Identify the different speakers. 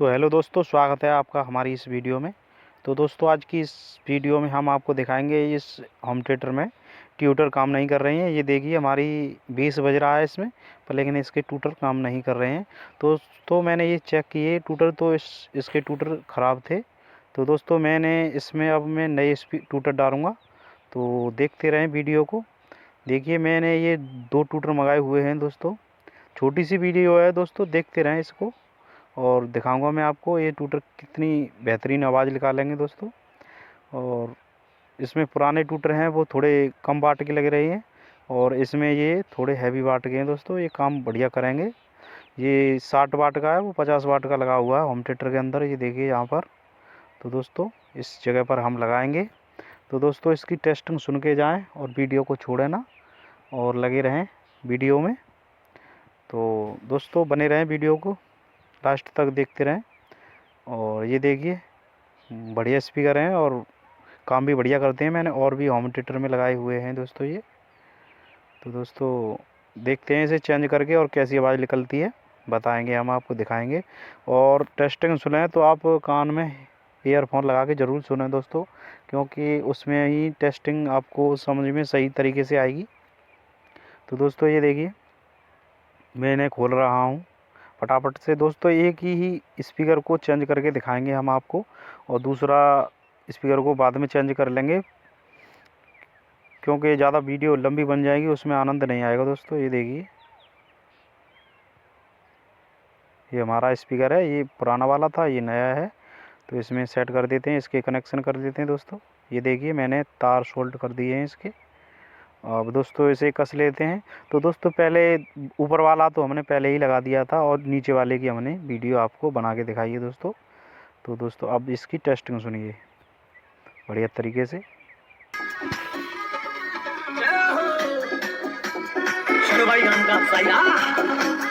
Speaker 1: तो हेलो दोस्तों, स्वागत है आपका हमारी इस वीडियो में। तो दोस्तों, आज की इस वीडियो में हम आपको दिखाएंगे इस होम थिएटर में ट्यूटर काम नहीं कर रही हैं। ये देखिए, हमारी 20 बज रहा है इसमें, पर लेकिन इसके ट्यूटर काम नहीं कर रहे हैं। तो मैंने ये चेक किए ट्यूटर, तो इसके ट्यूटर ख़राब थे। तो दोस्तों, मैं नए ट्यूटर डालूँगा, तो देखते रहें वीडियो को। देखिए, मैंने ये 2 ट्यूटर मंगाए हुए हैं दोस्तों। छोटी सी वीडियो है दोस्तों, देखते रहें इसको, और दिखाऊंगा मैं आपको ये ट्यूटर कितनी बेहतरीन आवाज़ निकालेंगे दोस्तों। और इसमें पुराने ट्यूटर हैं वो थोड़े कम वाट के लग रहे हैं, और इसमें ये थोड़े हैवी वाट के हैं दोस्तों। ये काम बढ़िया करेंगे। ये 60 वाट का है, वो 50 वाट का लगा हुआ है होम थिएटर के अंदर, ये देखिए यहाँ पर। तो दोस्तों, इस जगह पर हम लगाएंगे। तो दोस्तों, इसकी टेस्टिंग सुन के जाएँ और वीडियो को छोड़ें ना, और लगे रहें वीडियो में। तो दोस्तों, बने रहें वीडियो को लास्ट तक देखते रहें। और ये देखिए, बढ़िया स्पीकर हैं और काम भी बढ़िया करते हैं। मैंने और भी होम थिएटर में लगाए हुए हैं दोस्तों ये। तो दोस्तों, देखते हैं इसे चेंज करके और कैसी आवाज़ निकलती है, बताएंगे हम आपको, दिखाएंगे। और टेस्टिंग सुने तो आप कान में ईयरफोन लगा के ज़रूर सुने दोस्तों, क्योंकि उसमें ही टेस्टिंग आपको समझ में सही तरीके से आएगी। तो दोस्तों, ये देखिए, मैं इन्हें खोल रहा हूँ फटाफट से। दोस्तों, एक ही स्पीकर को चेंज करके दिखाएंगे हम आपको, और दूसरा स्पीकर को बाद में चेंज कर लेंगे, क्योंकि ज़्यादा वीडियो लंबी बन जाएगी, उसमें आनंद नहीं आएगा दोस्तों। ये देखिए, ये हमारा स्पीकर है, ये पुराना वाला था, ये नया है। तो इसमें सेट कर देते हैं, इसके कनेक्शन कर देते हैं दोस्तों। ये देखिए, मैंने तार सोल्ड कर दिए हैं इसके। अब दोस्तों, इसे कस लेते हैं। तो दोस्तों, पहले ऊपर वाला तो हमने पहले ही लगा दिया था, और नीचे वाले की हमने वीडियो आपको बना के दिखाई है दोस्तों। तो दोस्तों, अब इसकी टेस्टिंग सुनिए बढ़िया तरीके से।
Speaker 2: चलो भाई, गान का